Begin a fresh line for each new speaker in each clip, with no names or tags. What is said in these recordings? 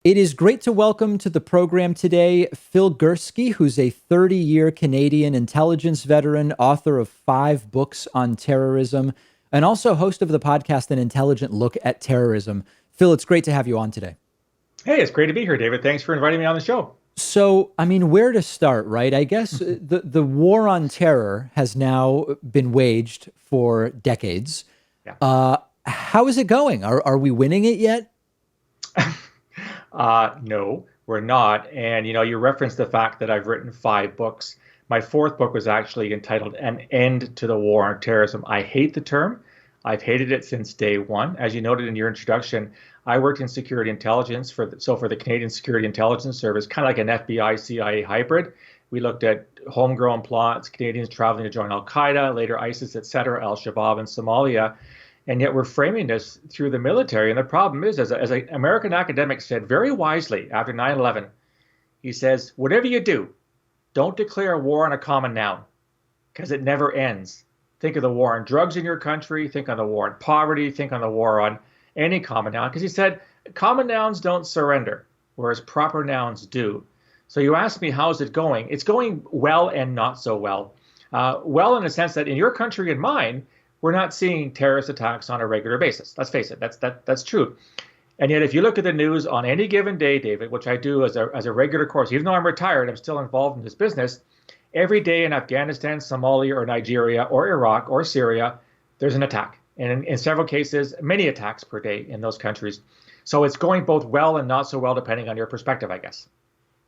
It is great to welcome to the program today Phil Gurski, who's a 30-year Canadian intelligence veteran, author of 5 books on terrorism, and also host of the podcast An Intelligent Look at Terrorism. Phil, it's great to have you on today.
Hey, it's great to be here, David. Thanks for inviting me on the show.
So, I mean, where to start, right? I guess the war on terror has now been waged for decades.
Yeah.
How is it going? Are we winning it yet?
No, we're not. And you referenced the fact that I've written 5 books. My 4th book was actually entitled An End to the War on Terrorism. I hate the term. I've hated it since day one. As you noted in your introduction, I worked in security intelligence for the Canadian Security Intelligence Service, kind of like an FBI CIA hybrid. We looked at homegrown plots, Canadians traveling to join Al Qaeda, later ISIS, etc., Al Shabaab in Somalia. And yet we're framing this through the military. And the problem is, as an American academic said very wisely after 9/11, he says, whatever you do, don't declare war on a common noun because it never ends. Think of the war on drugs in your country, think on the war on poverty, think on the war on any common noun. Because he said, common nouns don't surrender, whereas proper nouns do. So you ask me, how's it going? It's going well and not so well. Well, in the sense that in your country and mine, we're not seeing terrorist attacks on a regular basis. Let's face it, that's true. And yet, if you look at the news on any given day, David, which I do as a regular course, even though I'm retired, I'm still involved in this business. Every day in Afghanistan, Somalia, or Nigeria, or Iraq, or Syria, there's an attack. And in several cases, many attacks per day in those countries. So it's going both well and not so well, depending on your perspective, I guess.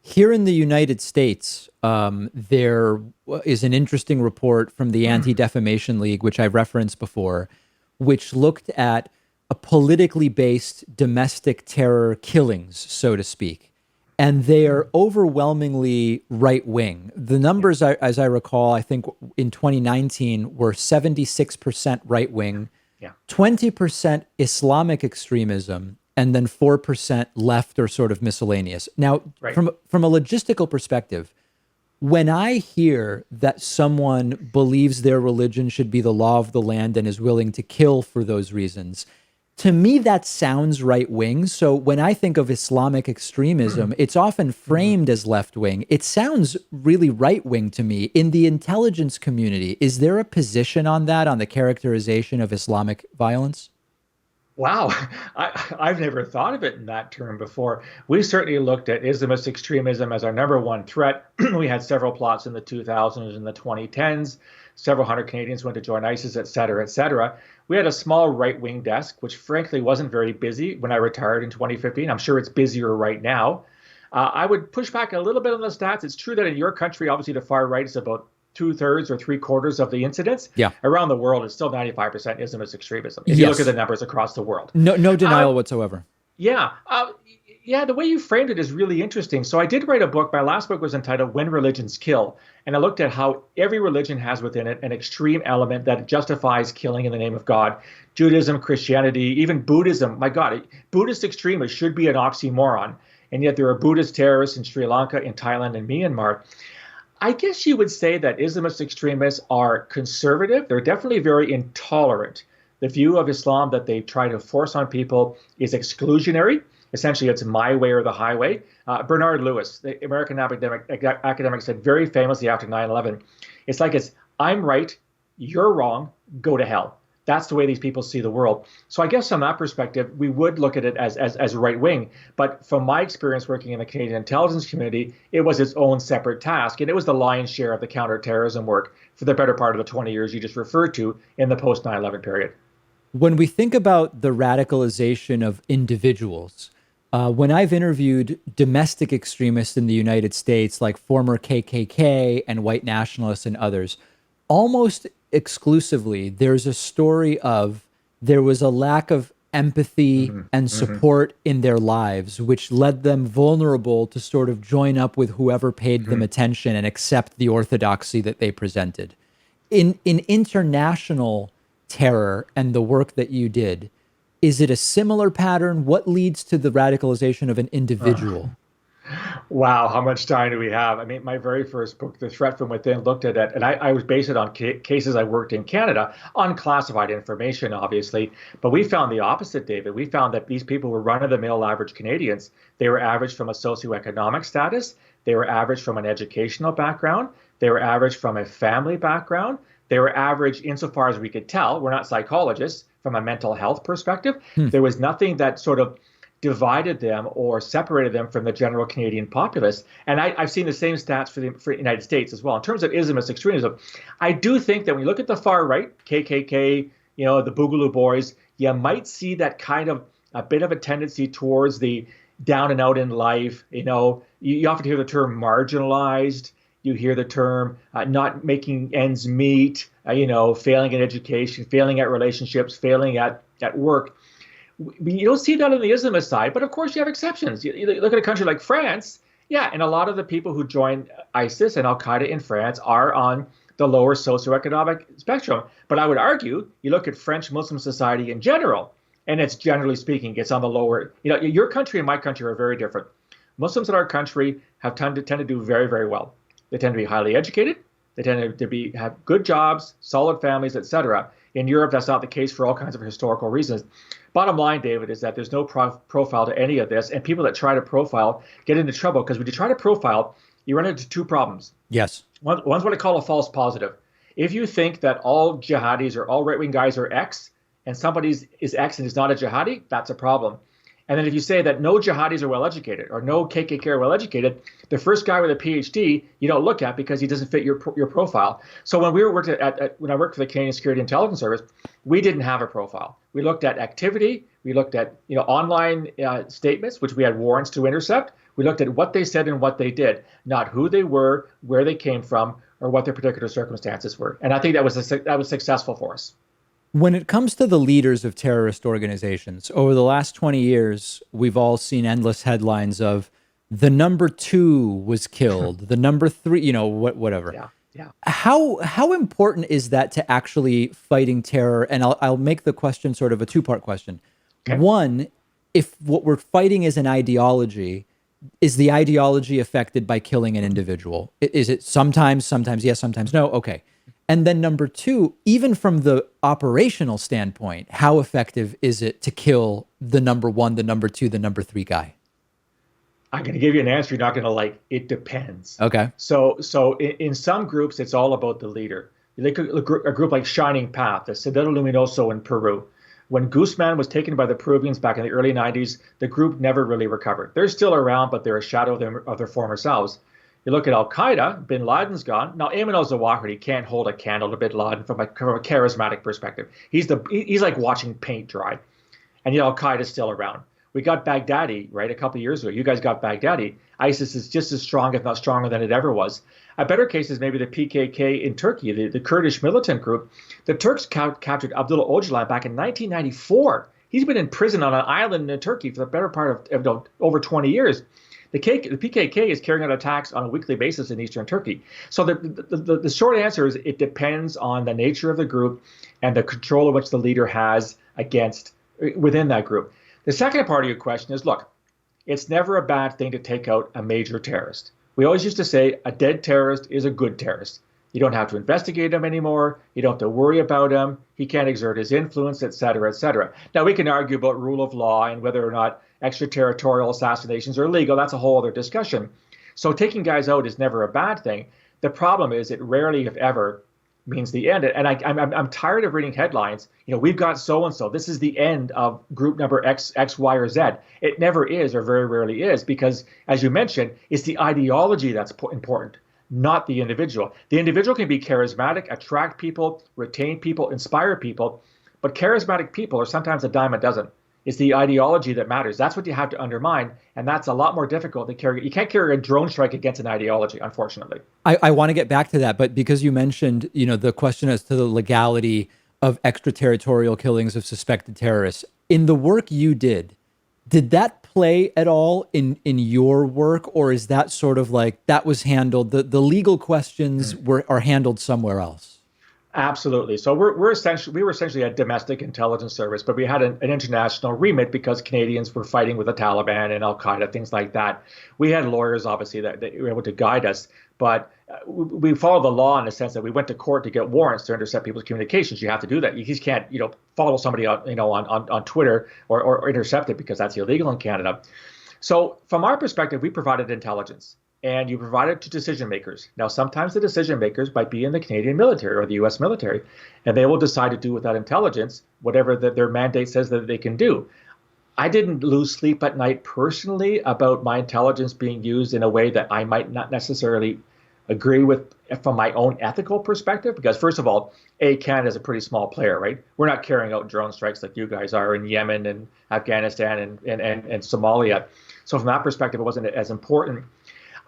Here in the United States, there is an interesting report from the Anti-Defamation League, which I've referenced before, which looked at a politically based domestic terror killings, so to speak. And they are overwhelmingly right-wing. The numbers, as I recall, I think in 2019 were 76% right-wing,
Yeah.
20% Islamic extremism, and then 4% left or sort of miscellaneous. Now,
Right.
from a logistical perspective, when I hear that someone believes their religion should be the law of the land and is willing to kill for those reasons, to me, that sounds right wing. So when I think of Islamic extremism, it's often framed as left wing. It sounds really right wing to me. In the intelligence community, is there a position on that, on the characterization of Islamic violence?
Wow, I've never thought of it in that term before. We certainly looked at Islamist extremism as our number one threat. We had several plots in the 2000s and the 2010s. Several hundred Canadians went to join ISIS, et cetera, et cetera. We had a small right-wing desk, which frankly wasn't very busy when I retired in 2015. I'm sure it's busier right now. I would push back a little bit on the stats. It's true that in your country, obviously the far right is about 2/3 or 3/4 of the incidents.
Yeah.
Around the world, it's still 95% Islamist extremism, if you look at
Yes.
the numbers across the world.
No
Uh,
denial whatsoever.
yeah. Yeah, the way you framed it is really interesting. So I did write a book. My last book was entitled When Religions Kill. And I looked at how every religion has within it an extreme element that justifies killing in the name of God. Judaism, Christianity, even Buddhism. My God, Buddhist extremists should be an oxymoron. And yet there are Buddhist terrorists in Sri Lanka, in Thailand, and Myanmar. I guess you would say that Islamist extremists are conservative. They're definitely very intolerant. The view of Islam that they try to force on people is exclusionary. Essentially, it's my way or the highway. Bernard Lewis, the American academic, said very famously after 9/11, it's I'm right, you're wrong, go to hell. That's the way these people see the world. So I guess from that perspective, we would look at it as right wing. But from my experience working in the Canadian intelligence community, it was its own separate task. And it was the lion's share of the counterterrorism work for the better part of the 20 years you just referred to in the post 9/11 period.
When we think about the radicalization of individuals, when I've interviewed domestic extremists in the United States, like former KKK and white nationalists and others, almost exclusively, there's a story of there was a lack of empathy and support in their lives, which led them vulnerable to sort of join up with whoever paid them attention and accept the orthodoxy that they presented. In international terror and the work that you did, is it a similar pattern? What leads to the radicalization of an individual?
Wow, how much time do we have? I mean, my very first book, The Threat from Within, looked at it, and I was based it on cases I worked in Canada, unclassified information, obviously. But we found the opposite, David. We found that these people were run-of-the-mill average Canadians. They were average from a socioeconomic status. They were average from an educational background. They were average from a family background. They were average insofar as we could tell. We're not psychologists from a mental health perspective.
Hmm.
There was nothing that sort of divided them or separated them from the general Canadian populace. And I've seen the same stats for the United States as well. In terms of Islamist extremism, I do think that when you look at the far right, KKK, the Boogaloo Boys, you might see that kind of a bit of a tendency towards the down and out in life. You often hear the term marginalized. You hear the term not making ends meet, failing in education, failing at relationships, failing at work. You don't see that on the Islamist side, but of course you have exceptions. You look at a country like France, yeah, and a lot of the people who join ISIS and Al Qaeda in France are on the lower socioeconomic spectrum. But I would argue, you look at French Muslim society in general, and it's generally speaking, it's on the lower. Your country and my country are very different. Muslims in our country tend to do very, very well. They tend to be highly educated. They tend to have good jobs, solid families, etc. In Europe, that's not the case for all kinds of historical reasons. Bottom line, David, is that there's no profile to any of this, and people that try to profile get into trouble because when you try to profile, you run into two problems.
Yes.
One's what I call a false positive. If you think that all jihadis or all right-wing guys are X, and somebody is X and is not a jihadi, that's a problem. And then if you say that no jihadis are well-educated or no KKK are well-educated, the first guy with a PhD you don't look at because he doesn't fit your profile. So when when I worked for the Canadian Security Intelligence Service, we didn't have a profile. We looked at activity. We looked at online statements, which we had warrants to intercept. We looked at what they said and what they did, not who they were, where they came from, or what their particular circumstances were. And I think that was successful for us.
When it comes to the leaders of terrorist organizations, over the last 20 years, we've all seen endless headlines of the number 2 was killed, the number 3, whatever.
Yeah, yeah.
How important is that to actually fighting terror? And I'll make the question sort of a two-part question.
Okay.
One, if what we're fighting is an ideology, is the ideology affected by killing an individual? Is it sometimes yes, sometimes no? Okay. And then number 2, even from the operational standpoint, how effective is it to kill the number 1, the number 2, the number 3 guy?
I'm going to give you an answer you're not going to like. It depends.
Okay.
So in some groups, it's all about the leader. You look at a group like Shining Path, the Sendero Luminoso in Peru. When Guzman was taken by the Peruvians back in the early 90s, the group never really recovered. They're still around, but they're a shadow of their former selves. You look at Al Qaeda, bin Laden's gone. Now, Ayman al-Zawahiri can't hold a candle to bin Laden from a charismatic perspective. He's like watching paint dry. And yet Al Qaeda's still around. We got Baghdadi, right, a couple of years ago. You guys got Baghdadi. ISIS is just as strong, if not stronger, than it ever was. A better case is maybe the PKK in Turkey, the Kurdish militant group. The Turks captured Abdullah Öcalan back in 1994. He's been in prison on an island in Turkey for the better part of over 20 years. The PKK is carrying out attacks on a weekly basis in eastern Turkey. So the short answer is it depends on the nature of the group and the control of which the leader has within that group. The second part of your question is, look, it's never a bad thing to take out a major terrorist. We always used to say a dead terrorist is a good terrorist. You don't have to investigate him anymore. You don't have to worry about him. He can't exert his influence, et cetera, et cetera. Now, we can argue about rule of law and whether or not extraterritorial assassinations are legal. That's a whole other discussion. So taking guys out is never a bad thing. The problem is it rarely, if ever, means the end. And I'm tired of reading headlines. We've got so-and-so. This is the end of group number X, Y, or Z. It never is, or very rarely is, because, as you mentioned, it's the ideology that's important, not the individual. The individual can be charismatic, attract people, retain people, inspire people, but charismatic people are sometimes a dime a dozen. It's the ideology that matters. That's what you have to undermine, and that's a lot more difficult to carry. You can't carry a drone strike against an ideology, unfortunately.
I want to get back to that, but because you mentioned, the question as to the legality of extraterritorial killings of suspected terrorists, in the work you did that play at all in your work, or is that sort of like that was handled, the legal questions are handled somewhere else?
Absolutely. So we were essentially a domestic intelligence service, but we had an international remit because Canadians were fighting with the Taliban and Al Qaeda, things like that. We had lawyers, obviously, that were able to guide us, but we followed the law in the sense that we went to court to get warrants to intercept people's communications. You have to do that. You just can't, follow somebody on, on Twitter or intercept it because that's illegal in Canada. So from our perspective, we provided intelligence and you provide it to decision makers. Now, sometimes the decision makers might be in the Canadian military or the US military, and they will decide to do with that intelligence whatever their mandate says that they can do. I didn't lose sleep at night personally about my intelligence being used in a way that I might not necessarily agree with from my own ethical perspective, because first of all, Canada is a pretty small player, right? We're not carrying out drone strikes like you guys are in Yemen and Afghanistan and Somalia. So from that perspective, it wasn't as important.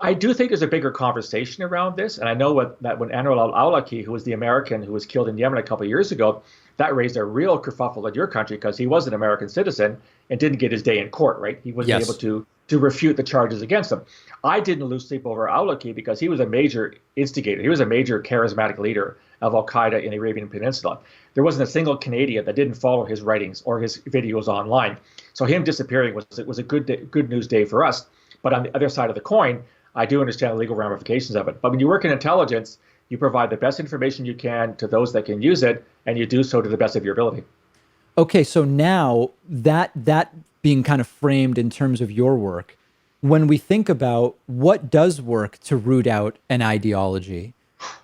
I do think there's a bigger conversation around this, and I know that when Anwar al-Awlaki, who was the American who was killed in Yemen a couple of years ago, that raised a real kerfuffle in your country because he was an American citizen and didn't get his day in court, right? He wasn't able
Yes.
to refute the charges against him. I didn't lose sleep over al-Awlaki because he was a major instigator. He was a major charismatic leader of al-Qaeda in the Arabian Peninsula. There wasn't a single Canadian that didn't follow his writings or his videos online. So him disappearing was a good news day for us. But on the other side of the coin, I do understand the legal ramifications of it. But when you work in intelligence, you provide the best information you can to those that can use it, and you do so to the best of your ability.
Okay, so now that being kind of framed in terms of your work, when we think about what does work to root out an ideology,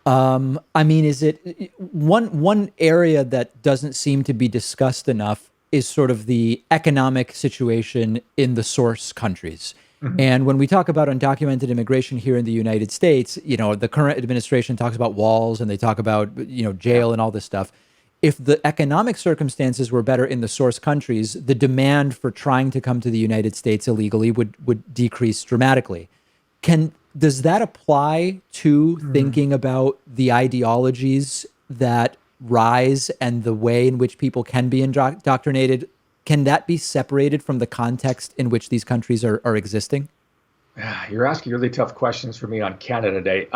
I mean, is it one area that doesn't seem to be discussed enough is sort of the economic situation in the source countries.
Mhm.
And when we talk about undocumented immigration here in the United States, the current administration talks about walls and they talk about,
Yeah.
jail and all this stuff. If the economic circumstances were better in the source countries, the demand for trying to come to the United States illegally would decrease dramatically. Does that apply to
Mm.
thinking about the ideologies that rise and the way in which people can be indoctrinated? Can that be separated from the context in which these countries are existing?
You're asking really tough questions for me on Canada Day.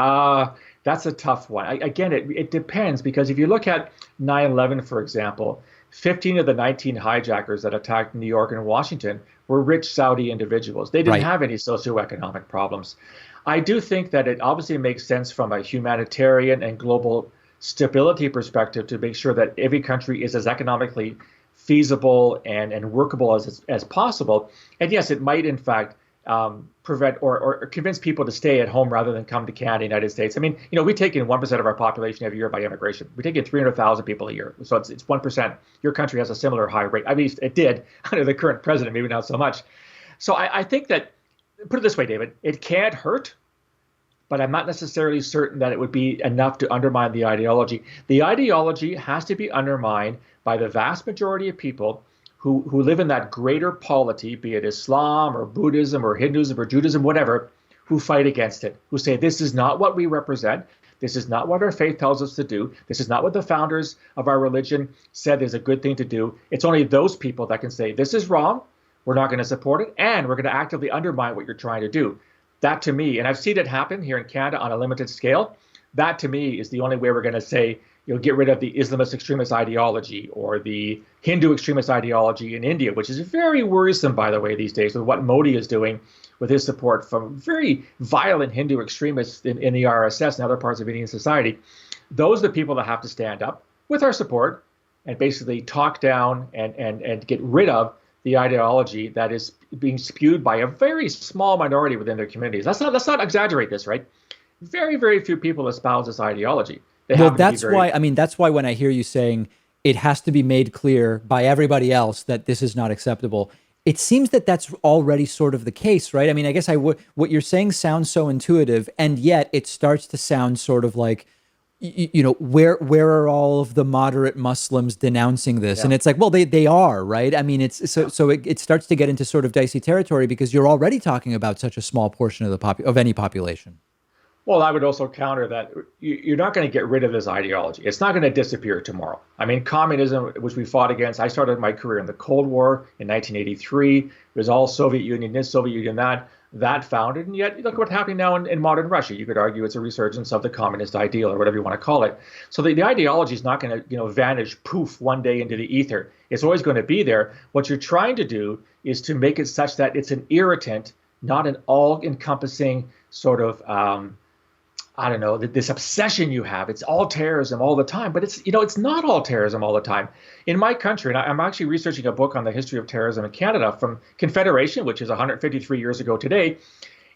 That's a tough one. Again, it depends because if you look at 9/11, for example, 15 of the 19 hijackers that attacked New York and Washington were rich Saudi individuals. They didn't
Right.
have any socioeconomic problems. I do think that it obviously makes sense from a humanitarian and global stability perspective to make sure that every country is as economically feasible and workable as possible. And yes, it might in fact prevent or convince people to stay at home rather than come to Canada, United States. I mean, we take in 1% of our population every year by immigration. We take in 300,000 people a year. So it's 1%. Your country has a similar high rate. I mean, it did under the current president, maybe not so much. So I think that, put it this way, David, it can't hurt, but I'm not necessarily certain that it would be enough to undermine the ideology. The ideology has to be undermined by the vast majority of people who live in that greater polity, be it Islam or Buddhism or Hinduism or Judaism, whatever, who fight against it, who say this is not what we represent. This is not what our faith tells us to do. This is not what the founders of our religion said is a good thing to do. It's only those people that can say this is wrong. We're not going to support it, and we're going to actively undermine what you're trying to do. That to me, and I've seen it happen here in Canada on a limited scale, that to me is the only way we're going to say, get rid of the Islamist extremist ideology or the Hindu extremist ideology in India, which is very worrisome, by the way, these days with what Modi is doing with his support from very violent Hindu extremists in the RSS and other parts of Indian society. Those are the people that have to stand up with our support and basically talk down and get rid of the ideology that is being spewed by a very small minority within their communities. Let's not exaggerate this, right? Very, very few people espouse this ideology. They
Well,
happen to be
that's
very.
why, I mean, that's why when I hear you saying it has to be made clear by everybody else that this is not acceptable, it seems that that's already sort of the case, right? I mean, I guess what you're saying sounds so intuitive, and yet it starts to sound sort of like, where are all of the moderate Muslims denouncing this? And
Yeah.
it's like, well, they are, right? I mean, it's so it starts to get into sort of dicey territory because you're already talking about such a small portion of of any population.
Well, I would also counter that you're not going to get rid of this ideology. It's not going to disappear tomorrow. I mean, communism, which we fought against, I started my career in the Cold War in 1983. It was all Soviet Union, this Soviet Union, that founded. And yet, look what's happening now in modern Russia. You could argue it's a resurgence of the communist ideal or whatever you want to call it. So the ideology is not going to, vanish poof one day into the ether. It's always going to be there. What you're trying to do is to make it such that it's an irritant, not an all-encompassing sort of I don't know, this obsession you have. It's all terrorism all the time, but it's not all terrorism all the time. In my country, and I'm actually researching a book on the history of terrorism in Canada from Confederation, which is 153 years ago today.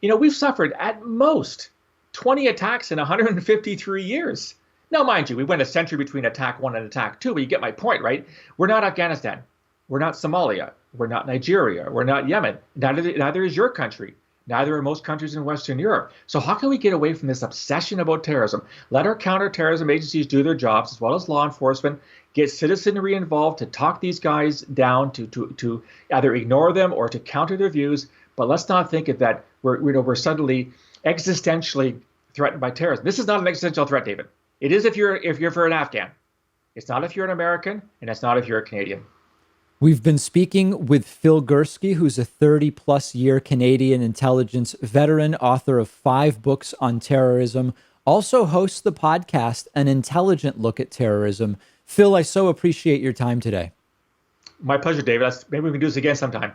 We've suffered at most 20 attacks in 153 years. Now, mind you, we went a century between attack one and attack two, but you get my point, right? We're not Afghanistan. We're not Somalia. We're not Nigeria. We're not Yemen. Neither is your country. Neither are most countries in Western Europe. So how can we get away from this obsession about terrorism? Let our counterterrorism agencies do their jobs, as well as law enforcement, get citizenry involved to talk these guys down, to either ignore them or to counter their views. But let's not think that we're suddenly existentially threatened by terrorism. This is not an existential threat, David. It is if you're for an Afghan. It's not if you're an American, and it's not if you're a Canadian.
We've been speaking with Phil Gurski, who's a 30-plus year Canadian intelligence veteran, author of 5 books on terrorism, also hosts the podcast, An Intelligent Look at Terrorism. Phil, I so appreciate your time today.
My pleasure, David. Maybe we can do this again sometime.